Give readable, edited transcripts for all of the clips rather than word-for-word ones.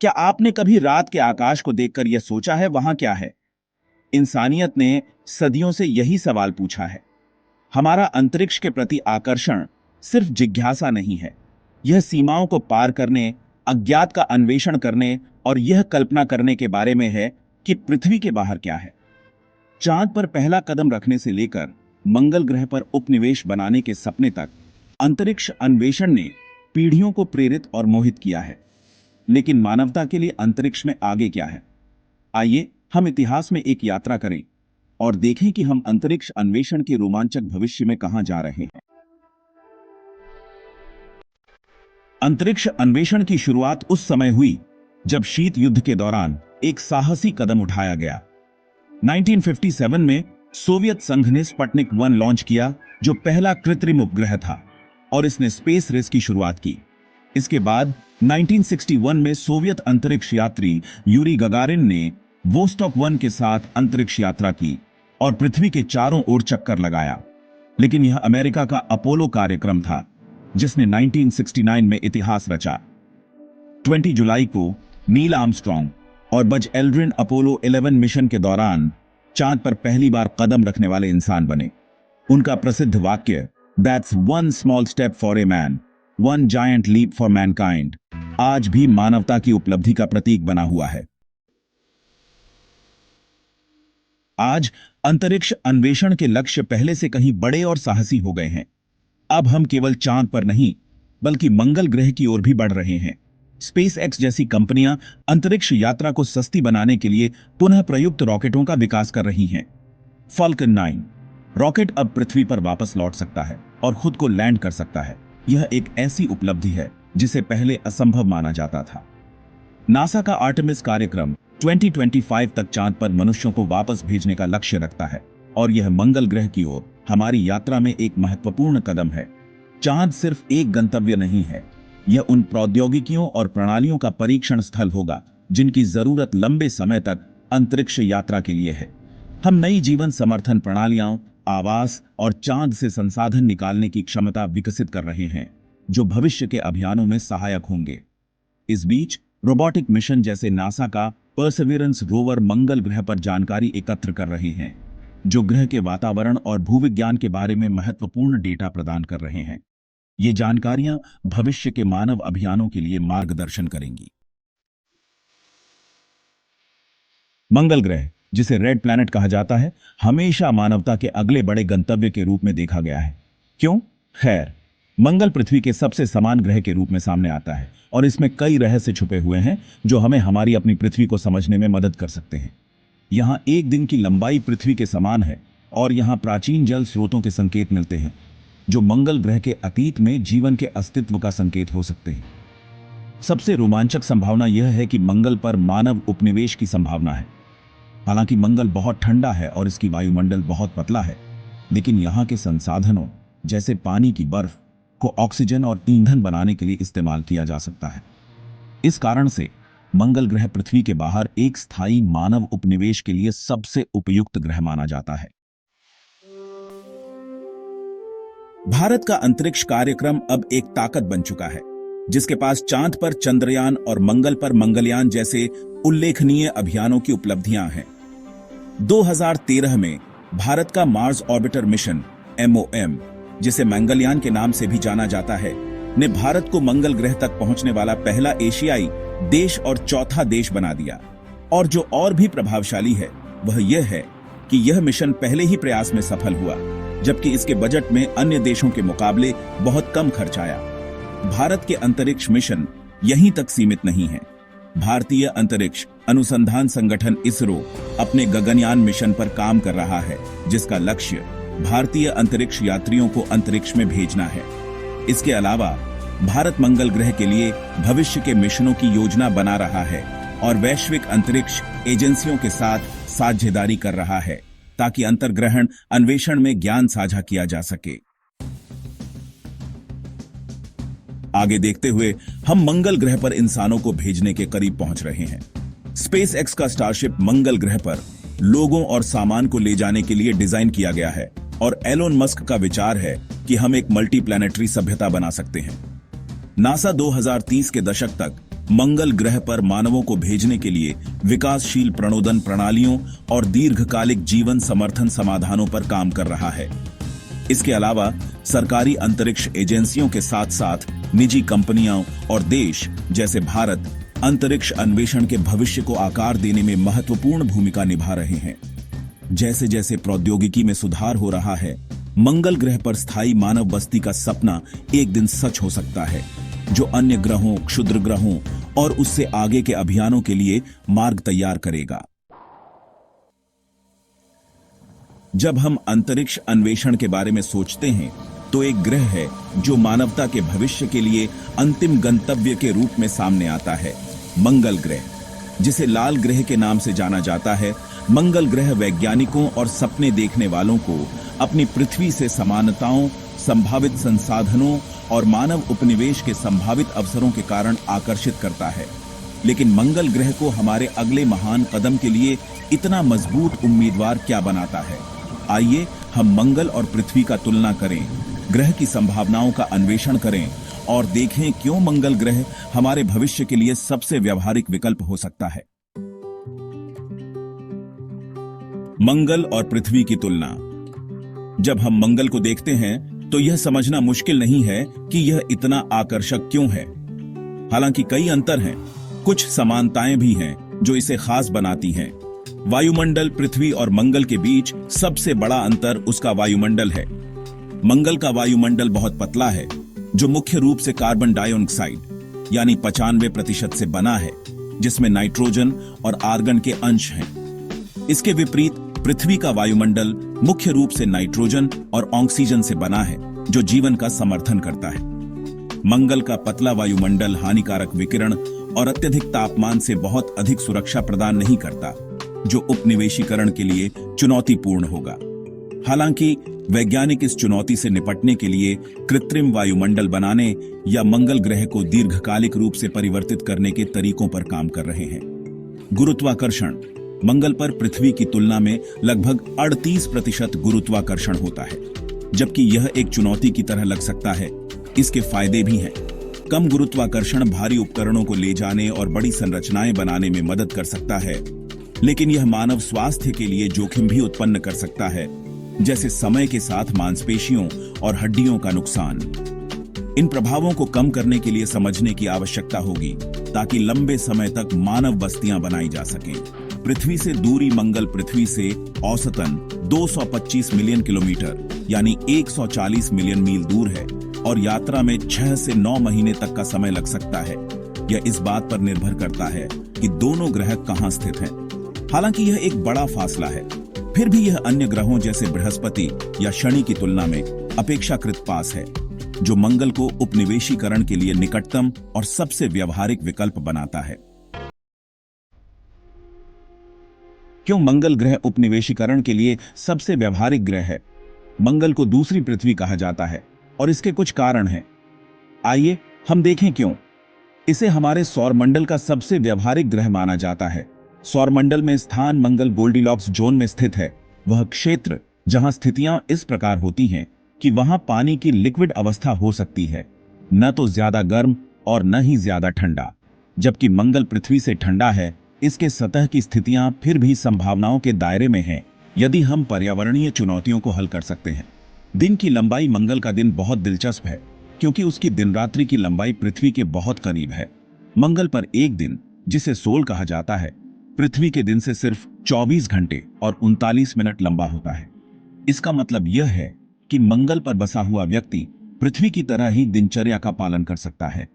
क्या आपने कभी रात के आकाश को देखकर यह सोचा है वहां क्या है? इंसानियत ने सदियों से यही सवाल पूछा है। हमारा अंतरिक्ष के प्रति आकर्षण सिर्फ जिज्ञासा नहीं है। यह सीमाओं को पार करने, अज्ञात का अन्वेषण करने और यह कल्पना करने के बारे में है कि पृथ्वी के बाहर क्या है। चांद पर पहला कदम रखने से लेकर मंगल ग्रह पर उपनिवेश बनाने के सपने तक अंतरिक्ष अन्वेषण ने पीढ़ियों को प्रेरित और मोहित किया है। लेकिन मानवता के लिए अंतरिक्ष में आगे क्या है? आइए हम इतिहास में एक यात्रा करें और देखें कि हम अंतरिक्ष अन्वेषण के रोमांचक भविष्य में कहां जा रहे हैं। अंतरिक्ष अन्वेषण की शुरुआत उस समय हुई जब शीत युद्ध के दौरान एक साहसी कदम उठाया गया। 1957 में सोवियत संघ ने स्पुतनिक 1 लॉन्च किया, जो पहला कृत्रिम उपग्रह था और इसने स्पेस रेस की शुरुआत की। इसके बाद 1961 में सोवियत अंतरिक्ष यात्री यूरी गगारिन ने वोस्टॉक 1 के साथ अंतरिक्ष यात्रा की और पृथ्वी के चारों ओर चक्कर लगाया। लेकिन यह अमेरिका का अपोलो कार्यक्रम था जिसने 1969 में इतिहास रचा। 20 जुलाई को नील आर्मस्ट्रॉन्ग और बज एल्ड्रिन अपोलो 11 मिशन के दौरान चांद पर पहली बार कदम रखने वाले इंसान बने। उनका प्रसिद्ध वाक्य "That's one small step for a man, one giant leap for mankind" आज भी मानवता की उपलब्धि का प्रतीक बना हुआ है। आज अंतरिक्ष अन्वेषण के लक्ष्य पहले से कहीं बड़े और साहसी हो गए हैं। अब हम केवल चांद पर नहीं, बल्कि मंगल ग्रह की ओर भी बढ़ रहे हैं। स्पेस एक्स जैसी कंपनियां अंतरिक्ष यात्रा को सस्ती बनाने के लिए पुनः प्रयुक्त रॉकेटों का विकास कर रही हैं। फाल्कन 9 रॉकेट अब पृथ्वी पर वापस लौट सकता है और खुद को लैंड कर सकता है। यह एक ऐसी उपलब्धि है जिसे पहले असंभव माना जाता था। नासा का आर्टेमिस कार्यक्रम 2025 तक चांद पर मनुष्यों को वापस भेजने का लक्ष्य रखता है और यह मंगल ग्रह की ओर हमारी यात्रा में एक महत्वपूर्ण कदम है। चांद सिर्फ एक गंतव्य नहीं है, यह उन प्रौद्योगिकियों और प्रणालियों का परीक्षण स्थल होगा जिनकी जरूरत लंबे समय तक अंतरिक्ष यात्रा के लिए है। हम नई जीवन समर्थन प्रणालियां, आवास और चांद से संसाधन निकालने की क्षमता विकसित कर रहे हैं, जो भविष्य के अभियानों में सहायक होंगे। इस बीच रोबोटिक मिशन जैसे नासा का परसेवरेंस रोवर मंगल ग्रह पर जानकारी एकत्र कर रहे हैं, जो ग्रह के वातावरण और भूविज्ञान के बारे में महत्वपूर्ण डेटा प्रदान कर रहे हैं। ये जानकारियां भविष्य के मानव अभियानों के लिए मार्गदर्शन करेंगी। मंगल ग्रह, जिसे रेड प्लैनेट कहा जाता है, हमेशा मानवता के अगले बड़े गंतव्य के रूप में देखा गया है। क्यों? खैर, मंगल पृथ्वी के सबसे समान ग्रह के रूप में सामने आता है और इसमें कई रहस्य छुपे हुए हैं जो हमें हमारी अपनी पृथ्वी को समझने में मदद कर सकते हैं। यहां एक दिन की लंबाई पृथ्वी के समान है और यहां प्राचीन जल स्रोतों के संकेत मिलते हैं, जो मंगल ग्रह के अतीत में जीवन के अस्तित्व का संकेत हो सकते हैं। सबसे रोमांचक संभावना यह है कि मंगल पर मानव उपनिवेश की संभावना है। हालांकि मंगल बहुत ठंडा है और इसकी वायुमंडल बहुत पतला है, लेकिन यहाँ के संसाधनों जैसे पानी की बर्फ को ऑक्सीजन और ईंधन बनाने के लिए इस्तेमाल किया जा सकता है। इस कारण से मंगल ग्रह पृथ्वी के बाहर एक स्थायी मानव उपनिवेश के लिए सबसे उपयुक्त ग्रह माना जाता है। भारत का अंतरिक्ष कार्यक्रम अब एक ताकत बन चुका है, जिसके पास चांद पर चंद्रयान और मंगल पर मंगलयान जैसे उल्लेखनीय अभियानों की उपलब्धियां हैं। 2013 में भारत का मार्स ऑर्बिटर मिशन MOM, जिसे मंगलयान के नाम से भी जाना जाता है, ने भारत को मंगल ग्रह तक पहुंचने वाला पहला एशियाई देश और चौथा देश बना दिया। और जो और भी प्रभावशाली है वह यह है कि यह मिशन पहले ही प्रयास में सफल हुआ, जबकि इसके बजट में अन्य देशों के मुकाबले बहुत कम खर्च आया। भारत के अंतरिक्ष मिशन यहीं तक सीमित नहीं है। भारतीय अंतरिक्ष अनुसंधान संगठन इसरो अपने गगनयान मिशन पर काम कर रहा है, जिसका लक्ष्य भारतीय अंतरिक्ष यात्रियों को अंतरिक्ष में भेजना है। इसके अलावा भारत मंगल ग्रह के लिए भविष्य के मिशनों की योजना बना रहा है और वैश्विक अंतरिक्ष एजेंसियों के साथ साझेदारी कर रहा है, ताकि अंतर्ग्रहण अन्वेषण में ज्ञान साझा किया जा सके। आगे देखते हुए हम मंगल ग्रह पर इंसानों को भेजने के करीब पहुंच रहे हैं। स्पेस एक्स का स्टारशिप मंगल ग्रह पर लोगों और सामान को ले जाने के लिए डिजाइन किया गया है और एलोन मस्क का विचार है कि हम एक मल्टी प्लैनेटरी सभ्यता बना सकते हैं। नासा 2030 के दशक तक मंगल ग्रह पर मानवों को भेजने के लिए विकासशील प्रणोदन प्रणालियों और दीर्घकालिक जीवन समर्थन समाधानों पर काम कर रहा है। इसके अलावा सरकारी अंतरिक्ष एजेंसियों के साथ साथ निजी कंपनियां और देश जैसे भारत अंतरिक्ष अन्वेषण के भविष्य को आकार देने में महत्वपूर्ण भूमिका निभा रहे हैं। जैसे जैसे प्रौद्योगिकी में सुधार हो रहा है, मंगल ग्रह पर स्थायी मानव बस्ती का सपना एक दिन सच हो सकता है, जो अन्य ग्रहों, क्षुद्र ग्रहों और उससे आगे के अभियानों के लिए मार्ग तैयार करेगा। जब हम अंतरिक्ष अन्वेषण के बारे में सोचते हैं तो एक ग्रह है जो मानवता के भविष्य के लिए अंतिम गंतव्य के रूप में सामने आता है, मंगल ग्रह, जिसे लाल ग्रह के नाम से जाना जाता है। मंगल ग्रह वैज्ञानिकों और सपने देखने वालों को अपनी पृथ्वी से समानताओं, संभावित संसाधनों और मानव उपनिवेश के संभावित अवसरों के कारण आकर्षित करता है। लेकिन मंगल ग्रह को हमारे अगले महान कदम के लिए इतना मजबूत उम्मीदवार क्या बनाता है? आइए हम मंगल और पृथ्वी का तुलना करें, ग्रह की संभावनाओं का अन्वेषण करें और देखें क्यों मंगल ग्रह हमारे भविष्य के लिए सबसे व्यावहारिक विकल्प हो सकता है। मंगल और पृथ्वी की तुलना। जब हम मंगल को देखते हैं तो यह समझना मुश्किल नहीं है कि यह इतना आकर्षक क्यों है। हालांकि कई अंतर हैं, कुछ समानताएं भी हैं जो इसे खास बनाती हैं। वायुमंडल पृथ्वी और मंगल के बीच सबसे बड़ा अंतर उसका वायुमंडल है। मंगल का वायुमंडल बहुत पतला है, जो मुख्य रूप से कार्बन डाइऑक्साइड यानी 95% से बना है, जिसमें नाइट्रोजन और आर्गन के अंश हैं। इसके विपरीत पृथ्वी का वायुमंडल मुख्य रूप से नाइट्रोजन और ऑक्सीजन से बना है, जो जीवन का समर्थन करता है। मंगल का पतला वायुमंडल हानिकारक विकिरण और अत्यधिक तापमान से बहुत अधिक सुरक्षा प्रदान नहीं करता, जो उपनिवेशीकरण के लिए चुनौतीपूर्ण होगा। हालांकि वैज्ञानिक इस चुनौती से निपटने के लिए कृत्रिम वायुमंडल बनाने या मंगल ग्रह को दीर्घकालिक रूप से परिवर्तित करने के तरीकों पर काम कर रहे हैं। गुरुत्वाकर्षण। मंगल पर पृथ्वी की तुलना में लगभग 38% गुरुत्वाकर्षण होता है। जबकि यह एक चुनौती की तरह लग सकता है, इसके फायदे भी हैं। कम गुरुत्वाकर्षण भारी उपकरणों को ले जाने और बड़ी संरचनाएं बनाने में मदद कर सकता है, लेकिन यह मानव स्वास्थ्य के लिए जोखिम भी उत्पन्न कर सकता है, जैसे समय के साथ मांसपेशियों और हड्डियों का नुकसान। इन प्रभावों को कम करने के लिए समझने की आवश्यकता होगी, ताकि लंबे समय तक मानव बस्तियां बनाई जा सकें। पृथ्वी से दूरी। मंगल पृथ्वी से औसतन 225 मिलियन किलोमीटर यानी 140 मिलियन मील दूर है और यात्रा में 6 से 9 महीने तक का समय लग सकता है। यह इस बात पर निर्भर करता है कि दोनों ग्रह कहां स्थित हैं। हालांकि यह एक बड़ा फासला है, फिर भी यह अन्य ग्रहों जैसे बृहस्पति या शनि की तुलना में अपेक्षाकृत पास है, जो मंगल को उपनिवेशीकरण के लिए निकटतम और सबसे व्यावहारिक विकल्प बनाता है। क्यों मंगल ग्रह उपनिवेशीकरण के लिए सबसे व्यावहारिक ग्रह है? मंगल को दूसरी पृथ्वी कहा जाता है और इसके कुछ कारण हैं। आइए हम देखें क्यों। इसे हमारे सौरमंडल का सबसे व्यावहारिक ग्रह माना जाता है। सौरमंडल में स्थान मंगल गोल्डीलॉक्स जोन में स्थित है, वह क्षेत्र जहां स्थितियां इस प्रकार होती हैं कि वहां पानी की लिक्विड अवस्था हो सकती है, न तो ज्यादा गर्म और न ही ज्यादा ठंडा। जबकि मंगल पृथ्वी से ठंडा है, इसके सतह की स्थितियां फिर भी संभावनाओं के दायरे में हैं, यदि हम पर्यावरणीय चुनौतियों को हल कर सकते हैं। दिन की लंबाई। मंगल का दिन बहुत दिलचस्प है क्योंकि उसकी दिन रात्रि की लंबाई पृथ्वी के बहुत करीब है। मंगल पर एक दिन, जिसे सोल कहा जाता है, पृथ्वी के दिन से सिर्फ 24 घंटे और 39 मिनट लंबा होता है। इसका मतलब यह है कि मंगल पर बसा हुआ व्यक्ति पृथ्वी की तरह ही दिनचर्या का पालन कर सकता है,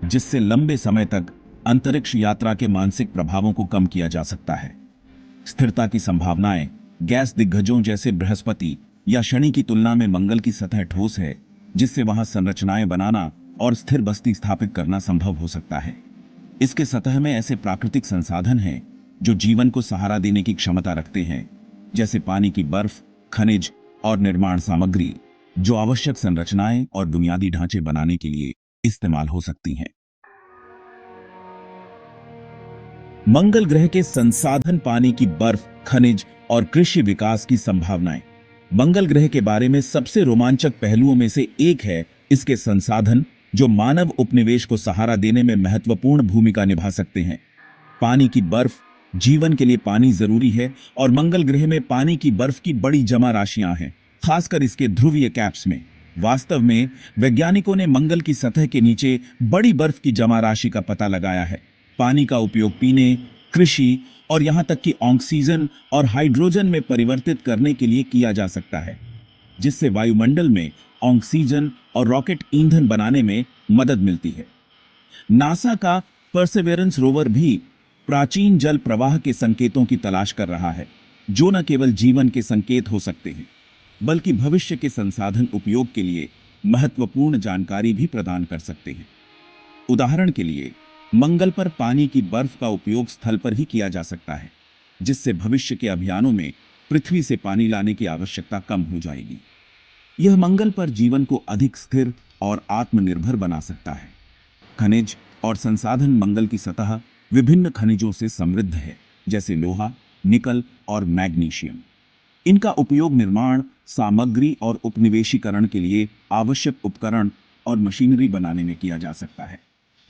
जिससे लंबे समय तक अंतरिक्ष यात्रा के मानसिक प्रभावों को कम किया जा सकता है। स्थिरता की संभावनाएं। गैस दिग्गजों जैसे बृहस्पति या शनि की तुलना में मंगल की सतह ठोस है, जिससे वहां संरचनाएं बनाना और स्थिर बस्ती स्थापित करना संभव हो सकता है। इसके सतह में ऐसे प्राकृतिक संसाधन हैं जो जीवन को सहारा देने की क्षमता रखते हैं, जैसे पानी की बर्फ, खनिज और निर्माण सामग्री, जो आवश्यक संरचनाएं और बुनियादी ढांचे बनाने के लिए इस्तेमाल हो सकती हैं। मंगल ग्रह के संसाधन। पानी की बर्फ, खनिज और कृषि विकास की संभावनाएं। मंगल ग्रह के बारे में सबसे रोमांचक पहलुओं में से एक है इसके संसाधन जो मानव उपनिवेश को सहारा देने में महत्वपूर्ण भूमिका निभा सकते हैं। पानी की बर्फ, जीवन के लिए पानी जरूरी है और मंगल ग्रह में पानी की बर्फ की बड़ी जमा राशियां हैं, खासकर इसके ध्रुवीय कैप्स में। वास्तव में वैज्ञानिकों ने मंगल की सतह के नीचे बड़ी बर्फ की जमा राशि का पता लगाया है। पानी का उपयोग पीने, कृषि और यहां तक कि ऑक्सीजन और हाइड्रोजन में परिवर्तित करने के लिए किया जा सकता है, जिससे वायुमंडल में ऑक्सीजन और रॉकेट ईंधन बनाने में मदद मिलती है। नासा का परसेवेरेंस रोवर भी प्राचीन जल प्रवाह के संकेतों की तलाश कर रहा है, जो न केवल जीवन के संकेत हो सकते हैं, बल्कि भविष्य के संसाधन उपयोग के लिए महत्वपूर्ण जानकारी भी प्रदान कर सकते हैं। उदाहरण के लिए, मंगल पर पानी की बर्फ का उपयोग स्थल पर ही किया जा सकता है, जिससे भविष्य के अभियानों में पृथ्वी से पानी लाने की आवश्यकता कम हो जाएगी। यह मंगल पर जीवन को अधिक स्थिर और आत्मनिर्भर बना सकता है। खनिज और संसाधन। मंगल की सतह विभिन्न खनिजों से समृद्ध है, जैसे लोहा, निकल और मैग्नीशियम। इनका उपयोग निर्माण सामग्री और उपनिवेशीकरण के लिए आवश्यक उपकरण और मशीनरी बनाने में किया जा सकता है।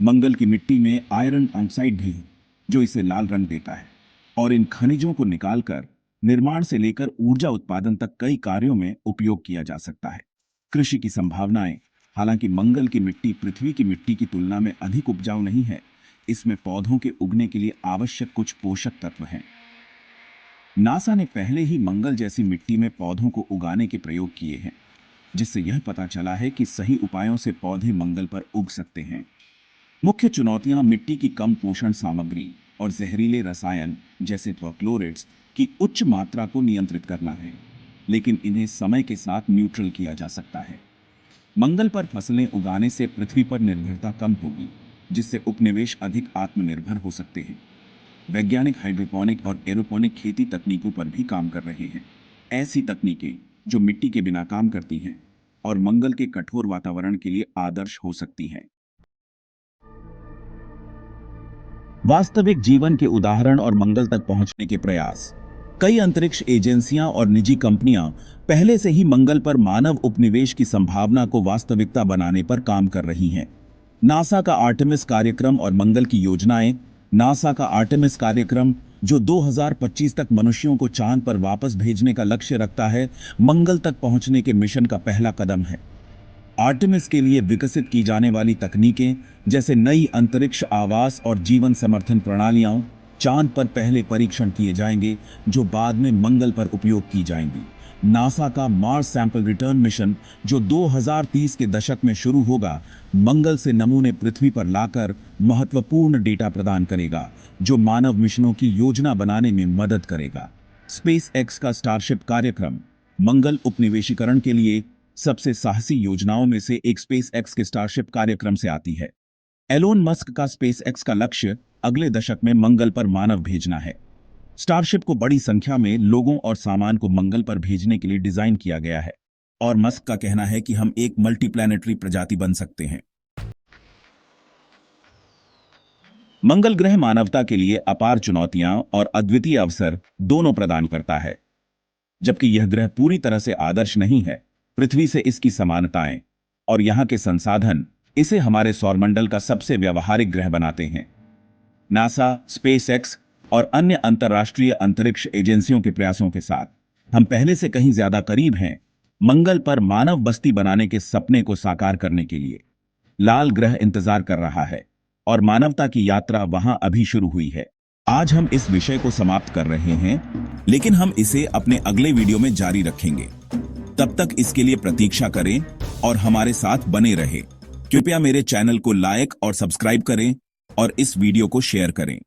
मंगल की मिट्टी में आयरन ऑक्साइड भी है, जो इसे लाल रंग देता है, और इन खनिजों को निकालकर निर्माण से लेकर ऊर्जा उत्पादन तक कई कार्यों में उपयोग किया जा सकता है। कृषि की संभावनाएं। हालांकि मंगल की मिट्टी पृथ्वी की मिट्टी की तुलना में अधिक उपजाऊ नहीं है, इसमें पौधों के उगने के लिए आवश्यक कुछ पोषक तत्व हैं। नासा ने पहले ही मंगल जैसी मिट्टी में पौधों को उगाने के प्रयोग किए हैं, जिससे यह पता चला है कि सही उपायों से पौधे मंगल पर उग सकते हैं। मुख्य चुनौतियां मिट्टी की कम पोषण सामग्री और जहरीले रसायन जैसे परक्लोरेट्स की उच्च मात्रा को नियंत्रित करना है, लेकिन इन्हें समय के साथ न्यूट्रल किया जा सकता है। मंगल पर फसलें उगाने से पृथ्वी पर निर्भरता कम होगी, जिससे उपनिवेश अधिक आत्मनिर्भर हो सकते हैं। वैज्ञानिक हाइड्रोपोनिक और एरोपोनिक खेती तकनीकों पर भी काम कर रहे हैं। ऐसी तकनीकें जो मिट्टी के बिना काम करती हैं और मंगल के कठोर वातावरण के लिए आदर्श हो सकती हैं। वास्तविक जीवन के उदाहरण और मंगल तक पहुंचने के प्रयास। कई अंतरिक्ष एजेंसियां और निजी कंपनियां पहले से ही मंगल पर मानव उपनिवेश की संभावना को वास्तविकता बनाने पर काम कर रही हैं। नासा का आर्टेमिस कार्यक्रम और मंगल की योजनाएं। नासा का आर्टेमिस कार्यक्रम, जो 2025 तक मनुष्यों को चांद पर वापस भेजने का लक्ष्य रखता है, मंगल तक पहुंचने के मिशन का पहला कदम है। आर्टेमिस के लिए विकसित की जाने वाली तकनीकें, जैसे नई अंतरिक्ष आवास और जीवन समर्थन प्रणालियां, चांद पर पहले परीक्षण किए जाएंगे, जो बाद में मंगल पर उपयोग की जाएंगी। नासा का मार्स सैंपल रिटर्न मिशन, जो 2030 के दशक में शुरू होगा, मंगल से नमूने पृथ्वी पर लाकर महत्वपूर्ण डेटा प्रदान करेगा, जो मानव मिशनों की योजना बनाने में मदद करेगा। स्पेस एक्स का स्टारशिप कार्यक्रम मंगल उपनिवेशीकरण के लिए सबसे साहसी योजनाओं में से एक स्पेस एक्स के स्टारशिप कार्यक्रम से आती है। एलोन मस्क का स्पेस एक्स का लक्ष्य अगले दशक में मंगल पर मानव भेजना है। स्टारशिप को बड़ी संख्या में लोगों और सामान को मंगल पर भेजने के लिए डिजाइन किया गया है, और मस्क का कहना है कि हम एक मल्टीप्लैनेटरी प्रजाति बन सकते हैं। मंगल ग्रह मानवता के लिए अपार चुनौतियां और अद्वितीय अवसर दोनों प्रदान करता है। जबकि यह ग्रह पूरी तरह से आदर्श नहीं है, पृथ्वी से इसकी समानताएं और यहां के संसाधन इसे हमारे सौरमंडल का सबसे व्यावहारिक ग्रह बनाते हैं। नासा, स्पेसएक्स और अन्य अंतर्राष्ट्रीय अंतरिक्ष एजेंसियों के प्रयासों के साथ हम पहले से कहीं ज्यादा करीब हैं मंगल पर मानव बस्ती बनाने के सपने को साकार करने के लिए। लाल ग्रह इंतजार कर रहा है और मानवता की यात्रा वहां अभी शुरू हुई है। आज हम इस विषय को समाप्त कर रहे हैं, लेकिन हम इसे अपने अगले वीडियो में जारी रखेंगे। तब तक इसके लिए प्रतीक्षा करें और हमारे साथ बने रहें। कृपया मेरे चैनल को लाइक और सब्सक्राइब करें और इस वीडियो को शेयर करें।